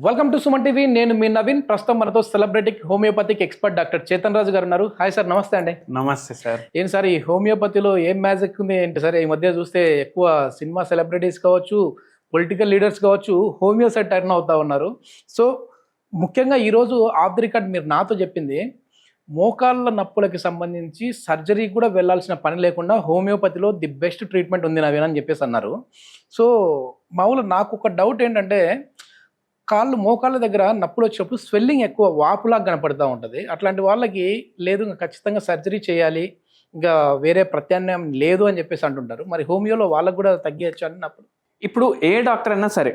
Welcome to Suman TV. నేను మీ నవీన్. ప్రస్తుతం మనతో సెలబ్రిటిక్ హోమియోపతిక్ ఎక్స్పర్ట్ డాక్టర్ చేతన్ రాజు గారు ఉన్నారు. హాయ్ సార్, నమస్తే అండి. నమస్తే సార్. ఏంటి సార్ ఈ హోమియోపతిలో ఏం మ్యాజిక్ ఉంది ఏంటి సార్? ఈ మధ్య చూస్తే ఎక్కువ సినిమా సెలబ్రిటీస్ కావచ్చు, పొలిటికల్ లీడర్స్ కావచ్చు, హోమియో సైడ్ టర్న్ అవుతా ఉన్నారు. సో ముఖ్యంగా ఈరోజు ఆఫ్ ది రికార్డ్ మీరు నాతో చెప్పింది, మోకాళ్ళ నొప్పులకి సంబంధించి సర్జరీ కూడా వెళ్ళాల్సిన పని లేకుండా హోమియోపతిలో ది బెస్ట్ ట్రీట్మెంట్ ఉంది నవీన్ అని చెప్పేసి అన్నారు. సో మామూలుగా నాకు ఒక డౌట్ ఏంటంటే, మోకాళ్ళ దగ్గర నొప్పులు వచ్చినప్పుడు స్వెల్లింగ్ ఎక్కువ వాపులాగా కనపడుతూ ఉంటుంది. అట్లాంటి వాళ్ళకి లేదు ఖచ్చితంగా సర్జరీ చేయాలి, ఇంకా వేరే ప్రత్యామ్నాయం లేదు అని చెప్పేసి అంటుంటారు. మరి హోమియోలో వాళ్ళకు కూడా తగ్గచ్చు అన్నప్పుడు ఇప్పుడు ఏ డాక్టర్ అయినా సరే,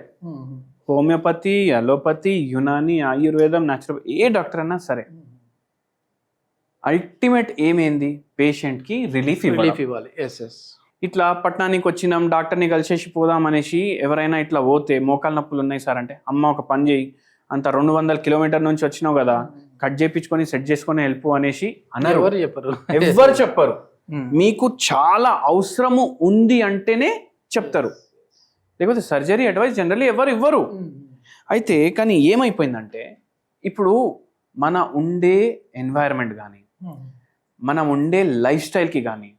హోమియోపతి, అలోపతి, యునాని, ఆయుర్వేదం, న్యాచురల్, ఏ డాక్టర్ అయినా సరే, అల్టిమేట్ ఏమైంది, పేషెంట్కి రిలీఫ్ ఇవ్వాలి. ఇట్లా పట్టణానికి వచ్చినాం, డాక్టర్ని కలిసేసి పోదాం అనేసి ఎవరైనా ఇట్లా పోతే మోకాళ్ళ నొప్పులు ఉన్నాయి సార్ అంటే, అమ్మ ఒక పని చేయి, అంత 200 కిలోమీటర్ నుంచి వచ్చినావు కదా, కట్ చేయించుకొని సెట్ చేసుకొని వెళ్ళిపో అనేసి అన్నారు. ఎవరు చెప్పరు. మీకు చాలా అవసరము ఉంది అంటేనే చెప్తారు, లేకపోతే సర్జరీ అడ్వైస్ జనరల్లీ ఎవరు ఇవ్వరు. అయితే కానీ ఏమైపోయిందంటే, ఇప్పుడు మన ఉండే ఎన్వైరన్మెంట్ కానీ, మనం ఉండే లైఫ్ స్టైల్కి కానీ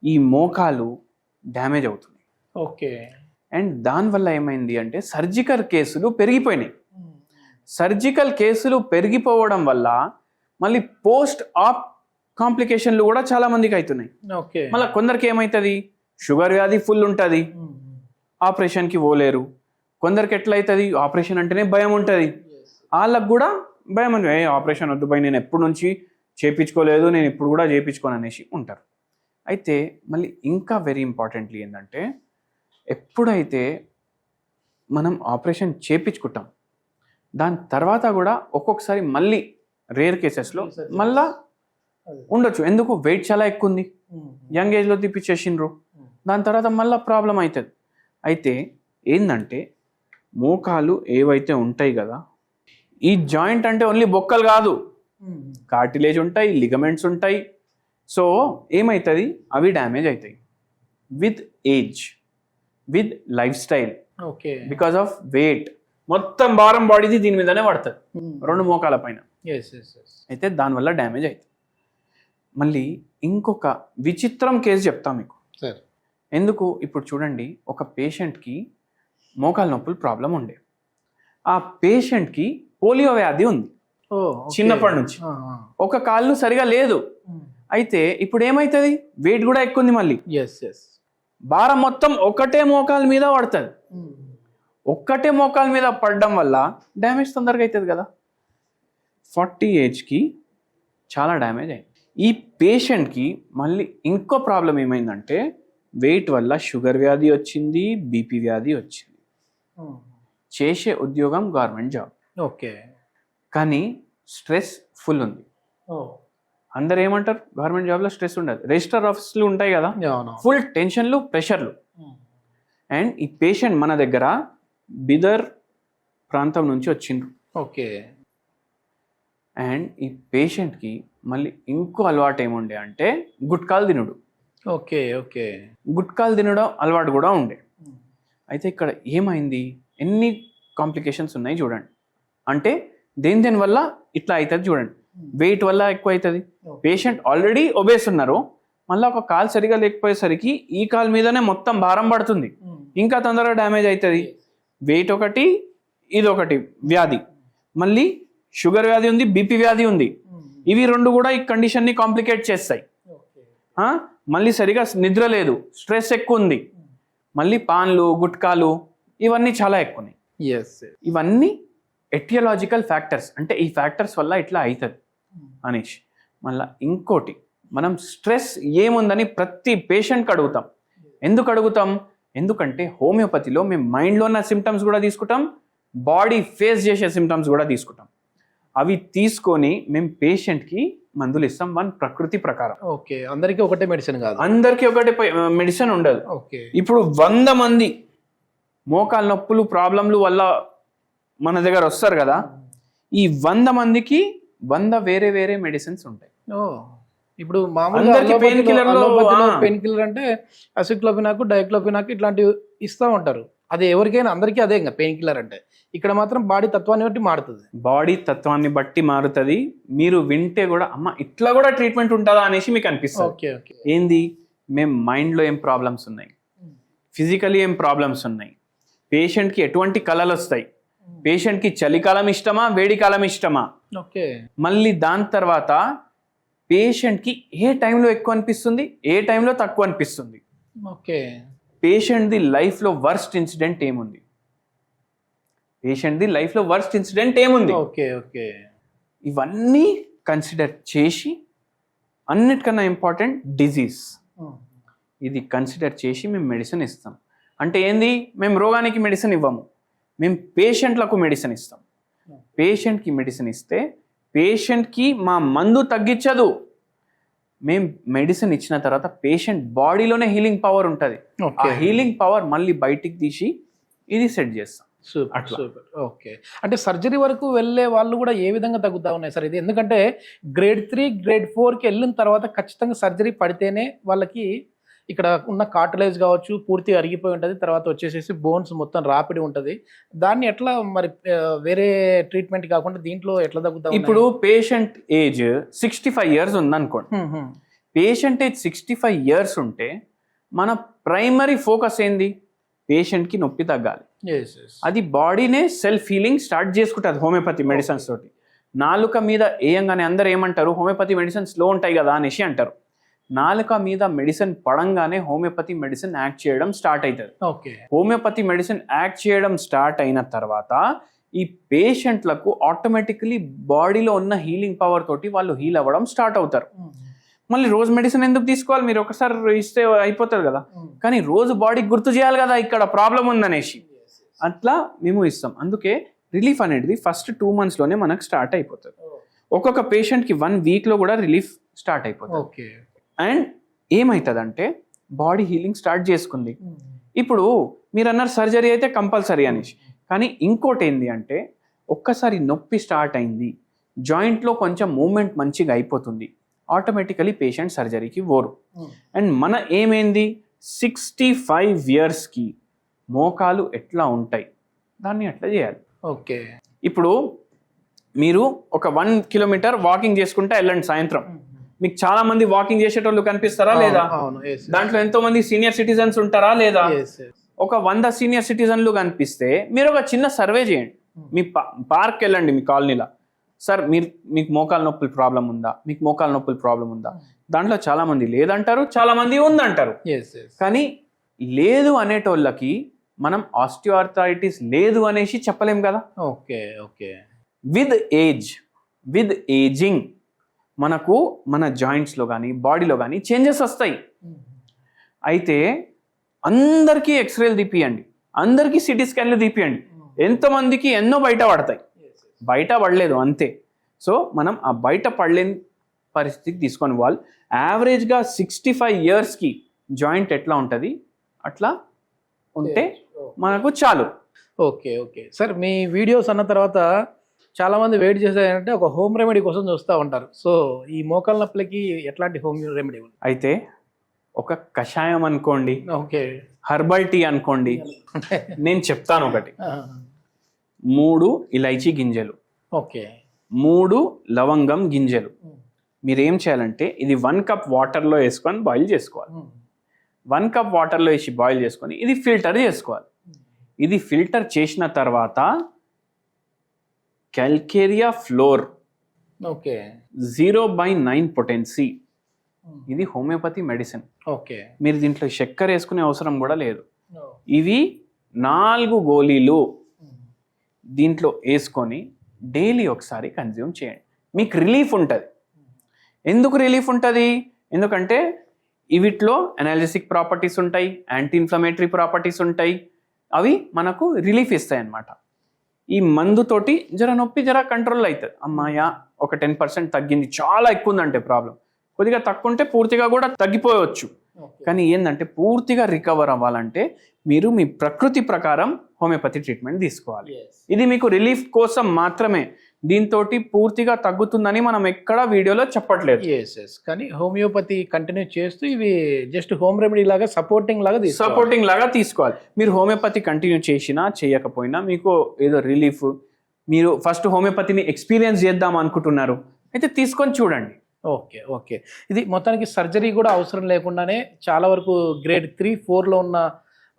ఈ మోకాలు డ్యామేజ్ అవుతుంది. ఓకే. అండ్ దానివల్ల ఏమైంది అంటే, సర్జికల్ కేసులు పెరిగిపోయినాయి. సర్జికల్ కేసులు పెరిగిపోవడం వల్ల మళ్ళీ పోస్ట్ ఆప్ కాంప్లికేషన్లు కూడా చాలా మందికి అవుతున్నాయి. మళ్ళీ కొందరికి ఏమవుతుంది, షుగర్ వ్యాధి ఫుల్ ఉంటుంది, ఆపరేషన్కి పోలేరు. కొందరికి ఎట్లయితుంది, ఆపరేషన్ అంటేనే భయం ఉంటుంది, వాళ్ళకు కూడా భయం అని, ఆపరేషన్ వద్దు భయ, నేను ఎప్పటి నుంచి చేయించుకోలేదు, నేను ఇప్పుడు కూడా చేయించుకోను అనేసి ఉంటారు. అయితే మళ్ళీ ఇంకా వెరీ ఇంపార్టెంట్లీ ఏంటంటే, ఎప్పుడైతే మనం ఆపరేషన్ చేయించుకుంటాం, దాని తర్వాత కూడా ఒక్కొక్కసారి మళ్ళీ రేర్ కేసెస్లో మళ్ళా ఉండొచ్చు. ఎందుకు, వెయిట్ చాలా ఎక్కువ ఉంది, యంగ్ ఏజ్లో తిప్పించేసిండ్రు, దాని తర్వాత మళ్ళీ ప్రాబ్లం అవుతుంది. అయితే ఏంటంటే, మోకాలు ఏవైతే ఉంటాయి కదా, ఈ జాయింట్ అంటే ఓన్లీ బొక్కలు కాదు, కార్టిలేజ్ ఉంటాయి, లిగమెంట్స్ ఉంటాయి. సో ఏమవుతుంది, అవి డ్యామేజ్ అవుతాయి with age, with life style, because of weight. మొత్తం భారం బాడీది దీని మీదనే పడుతుంది, రెండు మోకాల పైన. అయితే దానివల్ల డ్యామేజ్ అవుతుంది. మళ్ళీ ఇంకొక విచిత్రం కేసు చెప్తా మీకు. ఎందుకు, ఇప్పుడు చూడండి, ఒక పేషెంట్కి మోకాల నొప్పులు ప్రాబ్లం ఉండే, ఆ పేషెంట్కి పోలియో వ్యాధి ఉంది చిన్నప్పటి నుంచి, ఒక కాళ్ళు సరిగా లేదు. అయితే ఇప్పుడు ఏమవుతుంది, వెయిట్ కూడా ఎక్కువ ఉంది, మళ్ళీ భారం మొత్తం ఒకటే మోకాల మీద పడుతుంది. ఒక్కటే మోకాల మీద పడడం వల్ల డ్యామేజ్ తొందరగా అవుతుంది కదా. 40 ఏజ్కి చాలా డ్యామేజ్ అయింది. ఈ పేషెంట్కి మళ్ళీ ఇంకో ప్రాబ్లం ఏమైందంటే, వెయిట్ వల్ల షుగర్ వ్యాధి వచ్చింది, బీపీ వ్యాధి వచ్చింది. చేసే ఉద్యోగం గవర్నమెంట్ జాబ్, ఓకే, కానీ స్ట్రెస్ ఫుల్ ఉంది. అందరు ఏమంటారు, గవర్నమెంట్ జాబ్లో స్ట్రెస్ ఉండదు, రిజిస్టర్ ఆఫీసులు ఉంటాయి కదా, ఫుల్ టెన్షన్లు, ప్రెషర్లు. అండ్ ఈ పేషెంట్ మన దగ్గర బిదర్ ప్రాంతం నుంచి వచ్చిండ్రు. ఓకే. అండ్ ఈ పేషెంట్కి మళ్ళీ ఇంకో అలవాటు ఏముండే అంటే, గుట్కాలు తినుడు. ఓకే. ఓకే. గుట్కాలు తినడం అలవాటు కూడా ఉండే. అయితే ఇక్కడ ఏమైంది, ఎన్ని కాంప్లికేషన్స్ ఉన్నాయి చూడండి. అంటే దేని వల్ల ఇట్లా అవుతుంది చూడండి, వెయిట్ వల్ల ఎక్కువ అవుతుంది. పేషెంట్ ఆల్రెడీ ఒబేస్ ఉన్నారు, మళ్ళీ ఒక కాలు సరిగా లేకపోయేసరికి ఈ కాలు మీదనే మొత్తం భారం పడుతుంది, ఇంకా తొందరగా డ్యామేజ్ అవుతుంది. వెయిట్ ఒకటి, ఇదొకటి వ్యాధి, మళ్ళీ షుగర్ వ్యాధి ఉంది, బీపీ వ్యాధి ఉంది. ఇవి రెండు కూడా ఈ కండిషన్ని కాంప్లికేట్ చేస్తాయి. మళ్ళీ సరిగా నిద్ర లేదు, స్ట్రెస్ ఎక్కువ ఉంది, మళ్ళీ పాన్లు, గుట్కాలు, ఇవన్నీ చాలా ఎక్కువ ఉన్నాయి. ఇవన్నీ ఎటియాలజికల్ ఫ్యాక్టర్స్, అంటే ఈ ఫ్యాక్టర్స్ వల్ల ఇట్లా అవుతుంది అనేసి. మళ్ళీ ఇంకోటి, మనం స్ట్రెస్ ఏముందని ప్రతి పేషెంట్కి అడుగుతాం. ఎందుకు అడుగుతాం, ఎందుకంటే హోమియోపతిలో మేము మైండ్లో ఉన్న సిమ్టమ్స్ కూడా తీసుకుంటాం, బాడీ ఫేస్ చేసే సిమ్టమ్స్ కూడా తీసుకుంటాం. అవి తీసుకొని మేము పేషెంట్కి మందులు ఇస్తాం, ప్రకృతి ప్రకారం. ఓకే. అందరికీ ఒకటే మెడిసిన్ కాదు, అందరికీ ఒకటే మెడిసిన్ ఉండదు. ఇప్పుడు 100 మంది మోకాలు నొప్పులు ప్రాబ్లంలు వల్ల మన దగ్గర వస్తారు కదా, ఈ 100 మందికి 100 వేరే వేరే మెడిసిన్స్ ఉంటాయి. ఇప్పుడు మామూలుగా పెయిన్ కిల్లర్ అంటే అసిక్లోఫినాక్, డైక్లోఫినాక్ ఇట్లాంటివి ఇస్తూ ఉంటారు. అది ఎవరికైనా అందరికీ అదే ఇంకా పెయిన్ కిల్లర్ అంటే. ఇక్కడ మాత్రం బాడీ తత్వాన్ని బట్టి మారుతుంది. బాడీ తత్వాన్ని బట్టి మారుతుంది. మీరు వింటే కూడా అమ్మ ఇట్లా కూడా ట్రీట్మెంట్ ఉంటుందా అనేసి మీకు అనిపిస్తుంది. Okay okay. ఏంది, మేము మైండ్లో ఏం ప్రాబ్లమ్స్ ఉన్నాయి, ఫిజికలీ ఏం ప్రాబ్లమ్స్ ఉన్నాయి, పేషెంట్కి ఎటువంటి కళలు వస్తాయి, పేషెంట్కి చలికాలం ఇష్టమా వేడికాలం ఇష్టమా, ఓకే, మళ్ళీ దాని తర్వాత పేషెంట్కి ఏ టైంలో ఎక్కువ అనిపిస్తుంది ఏ టైంలో తక్కువ అనిపిస్తుంది, ఓకే, పేషెంట్ది లైఫ్లో వర్స్ట్ ఇన్సిడెంట్ ఏముంది, పేషెంట్ది లైఫ్లో వర్స్ట్ ఇన్సిడెంట్ ఏముంది, ఓకే ఓకే, ఇవన్నీ కన్సిడర్ చేసి అన్నిటికన్నా ఇంపార్టెంట్ డిజీజ్, ఇది కన్సిడర్ చేసి మేము మెడిసిన్ ఇస్తాం. అంటే ఏంది, మేము రోగానికి మెడిసిన్ ఇవ్వము, మేము పేషెంట్లకు మెడిసిన్ ఇస్తాం. పేషెంట్కి మెడిసిన్ ఇస్తే పేషెంట్కి మా మందు తగ్గించదు, మేము మెడిసిన్ ఇచ్చిన తర్వాత పేషెంట్ బాడీలోనే హీలింగ్ పవర్ ఉంటుంది. ఆ హీలింగ్ పవర్ మళ్ళీ బయటికి తీసి ఇది సెట్ చేస్తాం. Super super. ఓకే, అంటే సర్జరీ వరకు వెళ్ళే వాళ్ళు కూడా ఏ విధంగా తగ్గుతా ఉన్నాయి సార్ ఇది? ఎందుకంటే గ్రేడ్ 3 గ్రేడ్ 4కి వెళ్ళిన తర్వాత ఖచ్చితంగా సర్జరీ పడితేనే వాళ్ళకి ఇక్కడ ఉన్న కార్టిలేజ్ కావచ్చు పూర్తిగా అరిగిపోయి ఉంటుంది, తర్వాత వచ్చేసేసి బోన్స్ మొత్తం రాపిడి ఉంటుంది. దాన్ని ఎట్లా మరి వేరే ట్రీట్మెంట్ కాకుండా దీంట్లో ఎట్లా తగ్గుతా? ఇప్పుడు పేషెంట్ ఏజ్ 65 years ఉందనుకోండి, పేషెంట్ ఏజ్ 65 years ఉంటే మన ప్రైమరీ ఫోకస్ ఏంది, పేషెంట్కి నొప్పి తగ్గాలి. అది బాడీనే సెల్ఫ్ హీలింగ్ స్టార్ట్ చేసుకుంటుంది హోమియోపతి మెడిసిన్స్ తోటి. నాలుక మీద వేయంగానే అందరు ఏమంటారు, హోమియోపతి మెడిసిన్స్ స్లో ఉంటాయి కదా అనేసి అంటారు. నాలుక మీద మెడిసిన్ పడంగానే హోమియోపతి మెడిసిన్ యాక్ట్ చేయడం స్టార్ట్ అవుతుంది. ఓకే, హోమియోపతి మెడిసిన్ యాక్ట్ చేయడం స్టార్ట్ అయిన తర్వాత ఈ పేషెంట్లకు ఆటోమేటికలీ బాడీలో ఉన్న హీలింగ్ పవర్ తోటి వాళ్ళు హీల్ అవ్వడం స్టార్ట్ అవుతారు. మళ్ళీ రోజు మెడిసిన్ ఎందుకు తీసుకోవాలి, మీరు ఒకసారి ఇస్తే అయిపోతుంది కదా, కానీ రోజు బాడీకి గుర్తు చేయాలి కదా ఇక్కడ ప్రాబ్లం ఉందనేసి, అట్లా మేము ఇస్తాం. అందుకే రిలీఫ్ అనేది ఫస్ట్ 2 monthsలోనే మనకు స్టార్ట్ అయిపోతుంది. ఒక్కొక్క పేషెంట్కి 1 weekలో కూడా రిలీఫ్ స్టార్ట్ అయిపోతుంది. ఓకే, అండ్ ఏమవుతుందంటే బాడీ హీలింగ్ స్టార్ట్ చేసుకుంది. ఇప్పుడు మీరు అన్నారు సర్జరీ అయితే కంపల్సరీ అనేసి, కానీ ఇంకోటి ఏంటి అంటే ఒక్కసారి నొప్పి స్టార్ట్ అయింది, జాయింట్లో కొంచెం మూమెంట్ మంచిగా అయిపోతుంది, ఆటోమేటికలీ పేషెంట్ సర్జరీకి పోరు. అండ్ మన ఏమైంది, 65 yearsకి మోకాలు ఎట్లా ఉంటాయి దాన్ని ఎట్లా చేయాలి. ఓకే, ఇప్పుడు మీరు ఒక 1 kilometer వాకింగ్ చేసుకుంటే వెళ్ళండి సాయంత్రం, మీకు చాలా మంది వాకింగ్ చేసేటోళ్ళు కనిపిస్తారా లేదా, దాంట్లో ఎంతో మంది సీనియర్ సిటిజన్స్ ఉంటారా లేదా, ఒక 100 సీనియర్ సిటిజన్లు కనిపిస్తే మీరు ఒక చిన్న సర్వే చేయండి, మీ పార్క్ వెళ్ళండి మీ కాలనీలో, సార్ మీకు మోకాలు నొప్పుల ప్రాబ్లం ఉందా, మీకు మోకాలు నొప్పుల ప్రాబ్లం ఉందా, దాంట్లో చాలా మంది లేదంటారు, చాలా మంది ఉందంటారు. కానీ లేదు అనేటోళ్ళకి మనం ఆస్టియోఆర్థరైటిస్ లేదు అనేసి చెప్పలేం కదా. ఓకే ఓకే, విత్ ఏజింగ్ మనకు మన జాయింట్స్లో కానీ బాడీలో కానీ చేంజెస్ వస్తాయి. అయితే అందరికీ ఎక్స్రేలు తీపియండి, అందరికీ సిటీ స్కాన్లు తీపియండి, ఎంతమందికి ఎన్నో బయట పడతాయి, బయట పడలేదు అంతే. సో మనం ఆ బయట పడలేని పరిస్థితికి తీసుకొని వాళ్ళు యావరేజ్గా 65 yearsకి జాయింట్ ఎట్లా ఉంటుంది అట్లా ఉంటే మనకు చాలు. ఓకే ఓకే సార్, మీ వీడియోస్ అన్న తర్వాత చాలా మంది వెయిట్ చేసేదంటే ఒక హోమ్ రెమెడీ కోసం చూస్తూ ఉంటారు. సో ఈ మోకాళ్ళ నొప్పులకి ఎట్లాంటి హోమ్ రెమెడీ ఉంది? అయితే ఒక కషాయం అనుకోండి, ఓకే, హెర్బల్ టీ అనుకోండి, నేను చెప్తాను ఒకటి. 3 ఇలైచీ గింజలు, ఓకే, 3 లవంగం గింజలు. మీరు ఏం చేయాలంటే ఇది 1 cup వాటర్లో వేసుకొని బాయిల్ చేసుకోవాలి. 1 cup వాటర్లో వేసి బాయిల్ చేసుకొని ఇది ఫిల్టర్ చేసుకోవాలి. ఇది ఫిల్టర్ చేసిన తర్వాత క్యాల్కేరియా ఫ్లోర్, ఓకే, 0/9 potency, ఇది హోమియోపతి మెడిసిన్. ఓకే, మీరు దీంట్లో చక్కెర వేసుకునే అవసరం కూడా లేదు. ఇవి 4 గోళీలు దీంట్లో వేసుకొని డైలీ ఒకసారి కన్జ్యూమ్ చేయండి, మీకు రిలీఫ్ ఉంటుంది. ఎందుకు రిలీఫ్ ఉంటుంది, ఎందుకంటే వీటిలో ఎనాలిసిక్ ప్రాపర్టీస్ ఉంటాయి, యాంటీ ఇన్ఫ్లమేటరీ ప్రాపర్టీస్ ఉంటాయి, అవి మనకు రిలీఫ్ ఇస్తాయి అన్నమాట. ఈ మందుతోటి జర నొప్పి జర కంట్రోల్ అవుతుంది. అమ్మాయ ఒక 10% తగ్గింది, చాలా ఎక్కువ ఉందంటే ప్రాబ్లం, కొద్దిగా తక్కువ ఉంటే పూర్తిగా కూడా తగ్గిపోవచ్చు. కానీ ఏంటంటే పూర్తిగా రికవర్ అవ్వాలంటే మీరు మీ ప్రకృతి ప్రకారం హోమియోపతి ట్రీట్మెంట్ తీసుకోవాలి. ఇది మీకు రిలీఫ్ కోసం మాత్రమే. దీంతో పూర్తిగా తగ్గుతుందని మనం ఎక్కడ వీడియోలో చెప్పట్లేదు. ఎస్ కానీ హోమియోపతి కంటిన్యూ చేస్తూ ఇవి జస్ట్ హోమ్ రెమెడీ లాగా సపోర్టింగ్ లాగా తీసుకోవాలి. మీరు హోమియోపతి కంటిన్యూ చేసినా చేయకపోయినా మీకు ఏదో రిలీఫ్, మీరు ఫస్ట్ హోమియోపతిని ఎక్స్పీరియన్స్ చేద్దాం అనుకుంటున్నారు అయితే తీసుకొని చూడండి. ఓకే ఇది మొత్తానికి సర్జరీ కూడా అవసరం లేకుండానే చాలా వరకు గ్రేడ్ 3, 4లో ఉన్న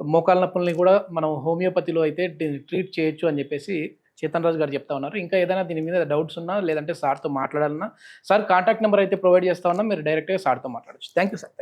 మోకాళ్ళ నొప్పుల్ని కూడా మనం హోమియోపతిలో అయితే ట్రీట్ చేయొచ్చు అని చెప్పేసి చేతన్ రాజు గారు చెప్తా ఉన్నారు. ఇంకా ఏదైనా దీని మీద డౌట్స్ ఉన్నా లేదంటే సార్తో మాట్లాడాలన్నా సార్ కాంటాక్ట్ నెంబర్ అయితే ప్రొవైడ్ చేస్తా ఉన్నా, మీరు డైరెక్ట్గా సార్తో మాట్లాడచ్చు. Thank you sir.